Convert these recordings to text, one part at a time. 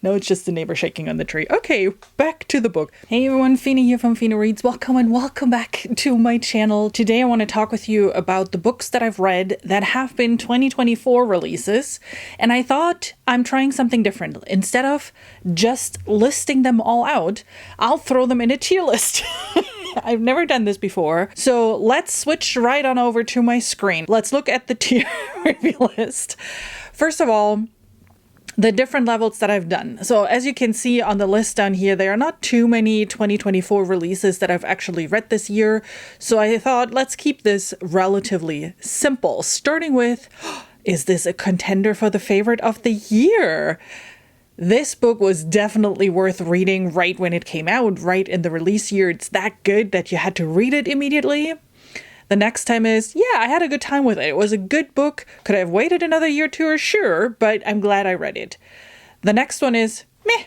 No, it's just the neighbor shaking on the tree. Okay, back to the book. Hey everyone, Fina here from Fina Reads. Welcome and welcome back to my channel. Today I want to talk with you about the books that I've read that have been 2024 releases. And I thought I'm trying something different. Instead of just listing them all out, I'll throw them in a tier list. I've never done this before. So let's switch right on over to my screen. Let's look at the tier review list. First of all, the different levels that I've done. So as you can see on the list down here, there are not too many 2024 releases that I've actually read this year. So I thought, let's keep this relatively simple. Starting with, is this a contender for the favorite of the year? This book was definitely worth reading right when it came out, right in the release year. It's that good that you had to read it immediately. The next time is, yeah, I had a good time with it. It was a good book. Could I have waited another year or two? Sure, but I'm glad I read it. The next one is, meh.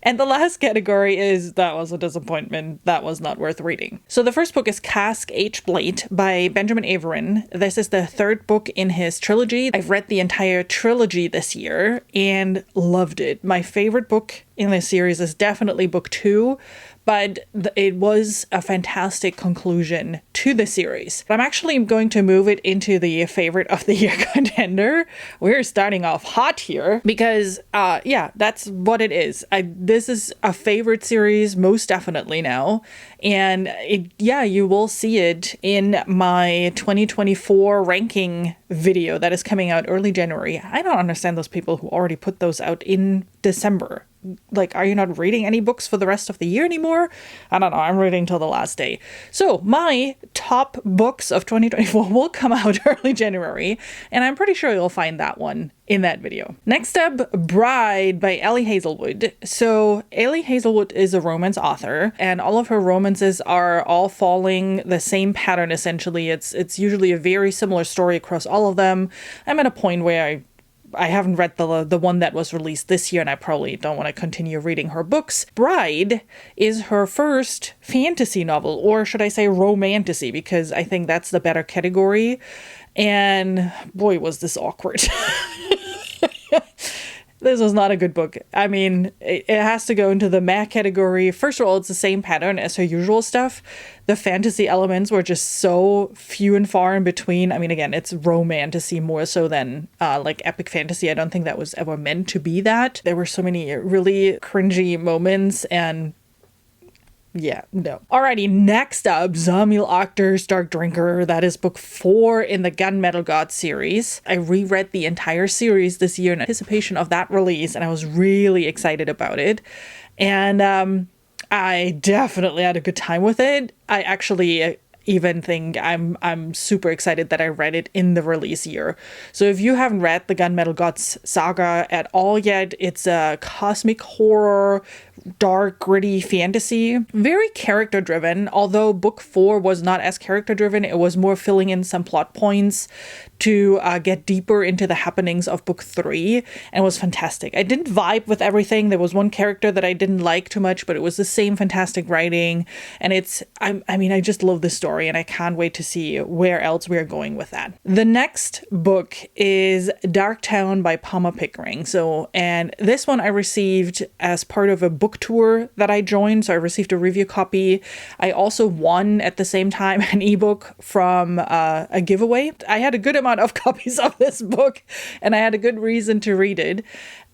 And the last category is, that was a disappointment. That was not worth reading. So the first book is Cask H. Blade by Benjamin Averin. This is the third book in his trilogy. I've read the entire trilogy this year and loved it. My favorite book in this series is definitely book 2. But it was a fantastic conclusion to the series. I'm actually going to move it into the favorite of the year contender. We're starting off hot here because, yeah, that's what it is. This is a favorite series, most definitely now. And you will see it in my 2024 ranking video that is coming out early January. I don't understand those people who already put those out in December. Like, are you not reading any books for the rest of the year anymore? I don't know. I'm reading till the last day. So my top books of 2024 will come out early January, and I'm pretty sure you'll find that one in that video. Next up, Bride by Ellie Hazelwood. So Ellie Hazelwood is a romance author, and all of her romances are all following the same pattern, essentially. It's usually a very similar story across all of them. I'm at a point where I haven't read the one that was released this year, and I probably don't want to continue reading her books. Bride is her first fantasy novel, or should I say romantasy, because I think that's the better category. And boy, was this awkward. This was not a good book. I mean, it has to go into the meh category. First of all, it's the same pattern as her usual stuff. The fantasy elements were just so few and far in between. I mean, again, it's romantasy more so than like epic fantasy. I don't think that was ever meant to be that. There were so many really cringy moments and yeah, no. Alrighty, next up, Zamil Akhtar's Dark Drinker. That is book 4 in the Gunmetal God series. I reread the entire series this year in anticipation of that release, and I was really excited about it. And I definitely had a good time with it. I actually even think I'm super excited that I read it in the release year. So if you haven't read the Gunmetal Gods saga at all yet, it's a cosmic horror, dark, gritty fantasy, very character driven. Although book 4 was not as character driven, it was more filling in some plot points to get deeper into the happenings of book 3, and it was fantastic. I didn't vibe with everything. There was one character that I didn't like too much, but it was the same fantastic writing, and I just love this story, and I can't wait to see where else we're going with that. The next book is Dark Town by Palma Pickering. And this one I received as part of a book tour that I joined, so I received a review copy. I also won at the same time an ebook from a giveaway. I had a good amount of copies of this book, and I had a good reason to read it,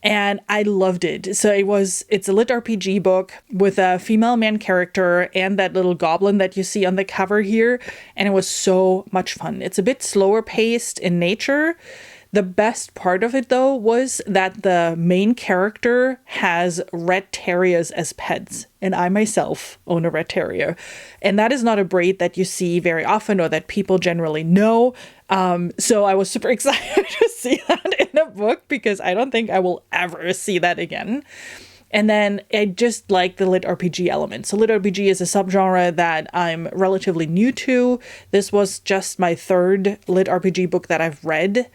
and I loved it. So it's a lit RPG book with a female main character and that little goblin that you see on the cover here, and it was so much fun. It's a bit slower paced in nature. The best part of it, though, was that the main character has red terriers as pets, and I myself own a red terrier. And that is not a breed that you see very often or that people generally know. So I was super excited to see that in a book because I don't think I will ever see that again. And then I just like the lit RPG element. So lit RPG is a subgenre that I'm relatively new to. This was just my third lit RPG book that I've read.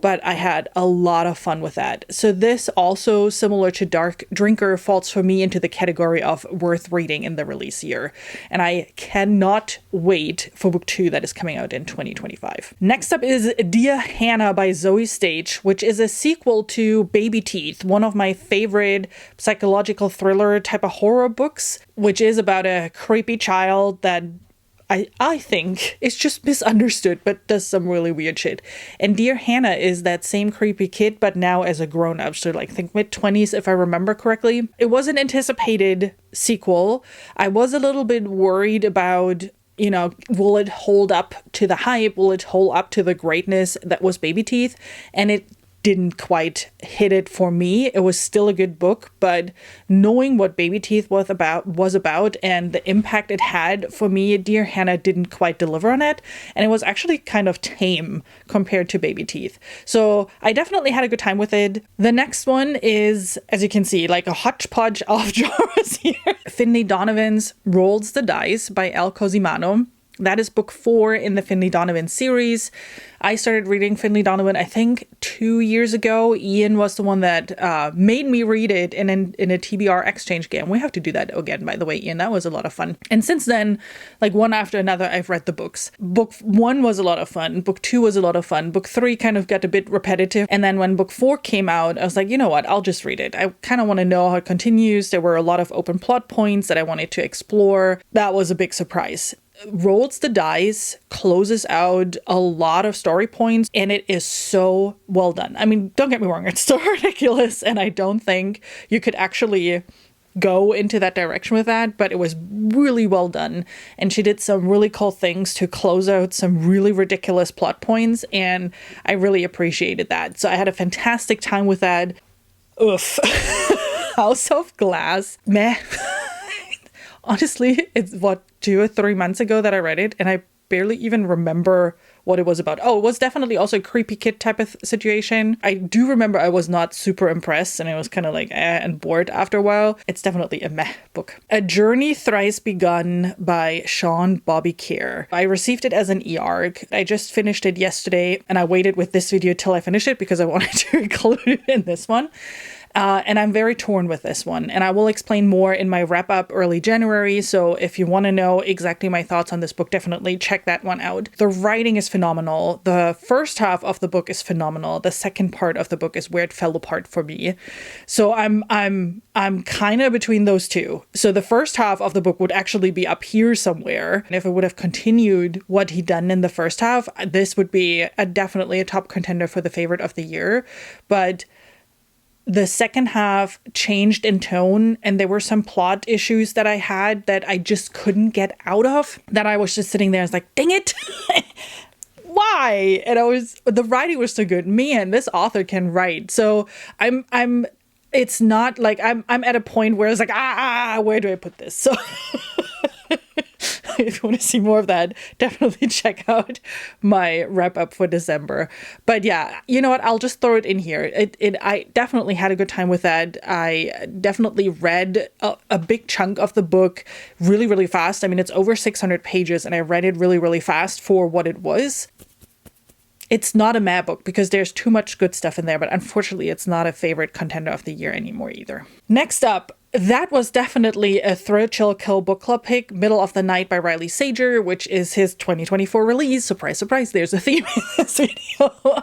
but I had a lot of fun with that. So this also, similar to Dark Drinker, falls for me into the category of worth reading in the release year. And I cannot wait for book 2 that is coming out in 2025. Next up is Dear Hannah by Zoe Stage, which is a sequel to Baby Teeth, one of my favorite psychological thriller type of horror books, which is about a creepy child that I think is just misunderstood, but does some really weird shit. And Dear Hannah is that same creepy kid, but now as a grown-up. So like, I think mid-20s, if I remember correctly. It was an anticipated sequel. I was a little bit worried about, you know, will it hold up to the hype? Will it hold up to the greatness that was Baby Teeth? And it didn't quite hit it for me. It was still a good book, but knowing what Baby Teeth was about and the impact it had for me, Dear Hannah didn't quite deliver on it. And it was actually kind of tame compared to Baby Teeth. So I definitely had a good time with it. The next one is, as you can see, like a hodgepodge of genres here. Finlay Donovan's Rolls the Dice by El Cosimano. That is book 4 in the Finlay Donovan series. I started reading Finlay Donovan, I think, 2 years ago. Ian was the one that made me read it in a TBR exchange game. We have to do that again, by the way, Ian. That was a lot of fun. And since then, like one after another, I've read the books. Book 1 was a lot of fun. Book 2 was a lot of fun. Book 3 kind of got a bit repetitive. And then when book 4 came out, I was like, you know what? I'll just read it. I kind of want to know how it continues. There were a lot of open plot points that I wanted to explore. That was a big surprise. Rolls the Dice closes out a lot of story points, and it is so well done. I mean, don't get me wrong, it's so ridiculous, and I don't think you could actually go into that direction with that, but it was really well done. And she did some really cool things to close out some really ridiculous plot points, and I really appreciated that. So I had a fantastic time with that. Oof. House of Glass. Meh. Honestly, it's 2 or 3 months ago that I read it, and I barely even remember what it was about. Oh, it was definitely also a creepy kid type of situation. I do remember I was not super impressed, and I was kind of like and bored after a while. It's definitely a meh book. A Journey Thrice Begun by Sean Bobby Kerr. I received it as an e-arc. I just finished it yesterday, and I waited with this video till I finished it because I wanted to include it in this one. And I'm very torn with this one, and I will explain more in my wrap up early January. So if you want to know exactly my thoughts on this book, definitely check that one out. The writing is phenomenal. The first half of the book is phenomenal. The second part of the book is where it fell apart for me. So I'm kind of between those two. So the first half of the book would actually be up here somewhere. And if it would have continued what he'd done in the first half, this would be definitely a top contender for the favorite of the year. But the second half changed in tone, and there were some plot issues that I had that I just couldn't get out of, that I was just sitting there. I was like, dang it. Why? And the writing was so good. Man, this author can write. So it's not like I'm at a point where it's like, where do I put this? So if you want to see more of that, definitely check out my wrap up for December. But yeah, you know what? I'll just throw it in here. I definitely had a good time with that. I definitely read a big chunk of the book really, really fast. I mean, it's over 600 pages, and I read it really, really fast for what it was. It's not a mad book because there's too much good stuff in there, but unfortunately, it's not a favorite contender of the year anymore either. Next up, that was definitely a Thrill Chill Kill book club pick, Middle of the Night by Riley Sager, which is his 2024 release. Surprise, surprise, there's a theme in this video.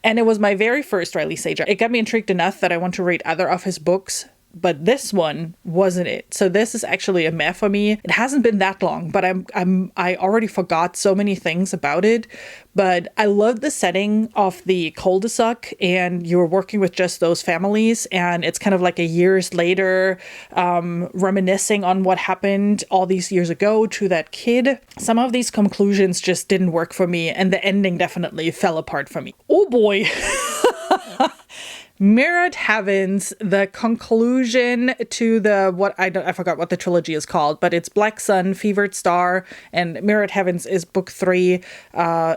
And it was my very first Riley Sager. It got me intrigued enough that I want to read other of his books, but this one wasn't it. So this is actually a meh for me. It hasn't been that long, but I already forgot so many things about it. But I love the setting of the cul-de-sac, and you're working with just those families, and it's kind of like a years later, reminiscing on what happened all these years ago to that kid. Some of these conclusions just didn't work for me, and the ending definitely fell apart for me. Oh boy. Mirrored Heavens, the conclusion to I forgot what the trilogy is called, but it's Black Sun, Fevered Star, and Mirrored Heavens is book 3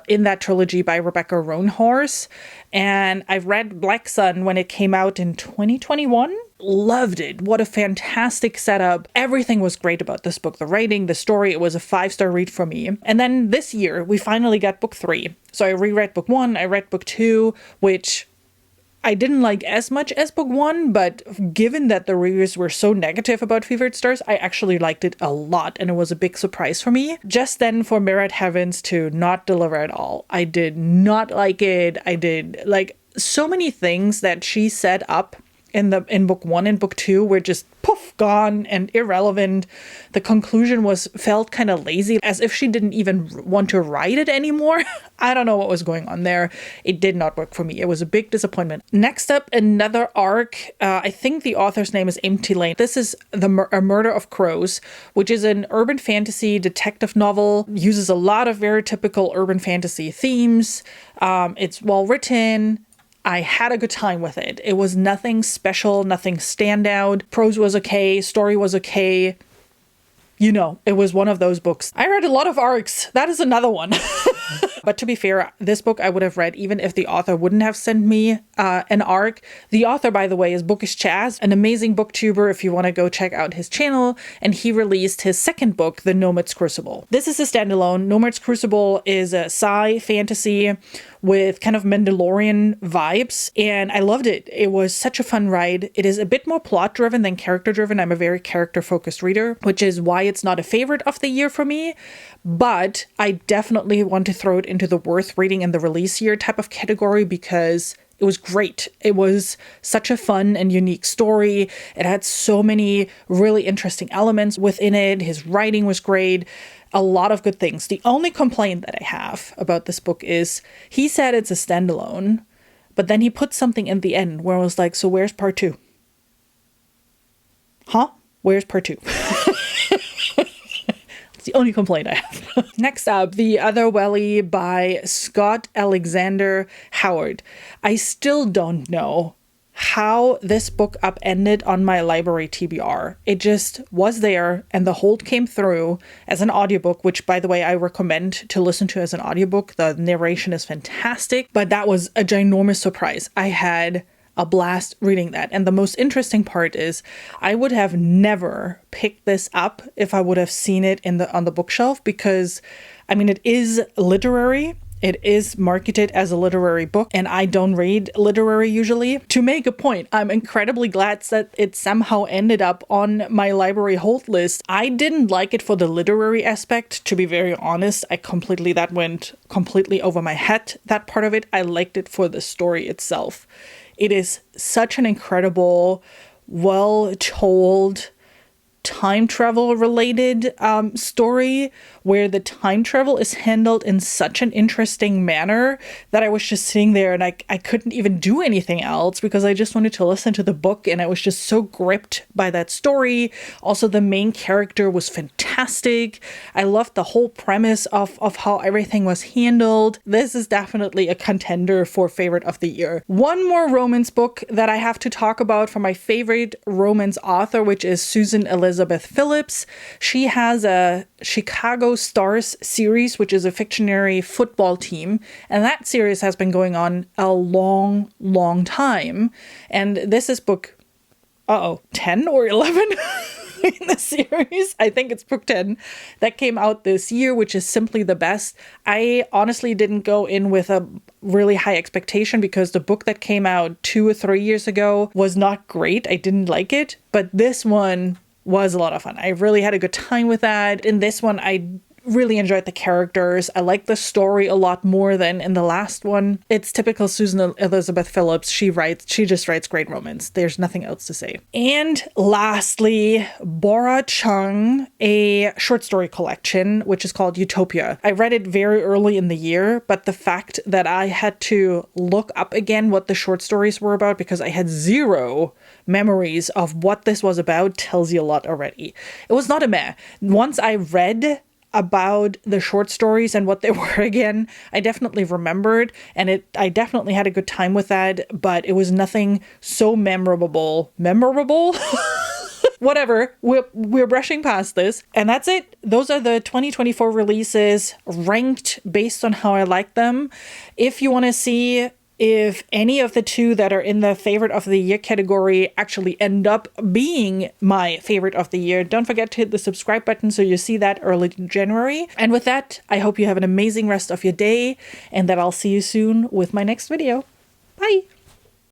in that trilogy by Rebecca Roanhorse. And I've read Black Sun when it came out in 2021. loved it. What a fantastic setup. Everything was great about this book. The writing, the story, it was a 5-star read for me. And then this year, we finally got book 3. So I reread book 1, I read book 2, which I didn't like as much as book 1, but given that the reviews were so negative about Fevered Stars, I actually liked it a lot, and it was a big surprise for me. Just then for Mirrored Heavens to not deliver at all. I did not like it. I did like so many things that she set up in book 1 and book 2 were just poof, gone and irrelevant. The conclusion felt kind of lazy, as if she didn't even want to write it anymore. I don't know what was going on there. It did not work for me. It was a big disappointment. Next up, another arc. I think the author's name is Empty Lane. This is A Murder of Crows, which is an urban fantasy detective novel. Uses a lot of very typical urban fantasy themes. It's well written. I had a good time with it. It was nothing special, nothing standout. Prose was okay, story was okay. You know, it was one of those books. I read a lot of arcs. That is another one. But to be fair, this book I would have read even if the author wouldn't have sent me an arc. The author, by the way, is Bookish Chaz, an amazing booktuber if you want to go check out his channel. And he released his second book, The Nomad's Crucible. This is a standalone. Nomad's Crucible is a sci fantasy with kind of Mandalorian vibes, and I loved it. It was such a fun ride. It is a bit more plot driven than character driven. I'm a very character focused reader, which is why it's not a favorite of the year for me, but I definitely want to throw it into the worth reading in the release year type of category because it was great. It was such a fun and unique story. It had so many really interesting elements within it. His writing was great. A lot of good things. The only complaint that I have about this book is he said it's a standalone, but then he put something in the end where I was like, so where's part 2? Huh? Where's part 2? It's the only complaint I have. Next up, The Other Valley by Scott Alexander Howard. I still don't know how this book upended on my library TBR. It just was there, and the hold came through as an audiobook, which, by the way, I recommend to listen to as an audiobook. The narration is fantastic, but that was a ginormous surprise. I had a blast reading that. And the most interesting part is I would have never picked this up if I would have seen it on the bookshelf, because I mean, it is literary. It is marketed as a literary book, and I don't read literary usually. To make a point, I'm incredibly glad that it somehow ended up on my library hold list. I didn't like it for the literary aspect, to be very honest. That went completely over my head, that part of it. I liked it for the story itself. It is such an incredible, well-told, time travel related story where the time travel is handled in such an interesting manner that I was just sitting there and I couldn't even do anything else because I just wanted to listen to the book, and I was just so gripped by that story. Also, the main character was fantastic. I loved the whole premise of how everything was handled. This is definitely a contender for favorite of the year. One more romance book that I have to talk about from my favorite romance author, which is Susan Elizabeth Phillips. She has a Chicago Stars series, which is a fictionary football team. And that series has been going on a long, long time. And this is book, 10 or 11 in the series. I think it's book 10 that came out this year, which is simply the best. I honestly didn't go in with a really high expectation because the book that came out 2 or 3 years ago was not great. I didn't like it, but this one was a lot of fun. I really had a good time with that. In this one, I really enjoyed the characters. I like the story a lot more than in the last one. It's typical Susan Elizabeth Phillips. She just writes great romance. There's nothing else to say. And lastly, Bora Chung, a short story collection, which is called Utopia. I read it very early in the year, but the fact that I had to look up again what the short stories were about because I had zero memories of what this was about tells you a lot already. It was not a meh. Once I read about the short stories and what they were again, I definitely remembered, and I definitely had a good time with that, but it was nothing so memorable. Whatever, we're brushing past this, and that's it. Those are the 2024 releases ranked based on how I like them. If you want to see if any of the two that are in the favorite of the year category actually end up being my favorite of the year. Don't forget to hit the subscribe button so you see that early in January. And with that, I hope you have an amazing rest of your day and that I'll see you soon with my next video. Bye!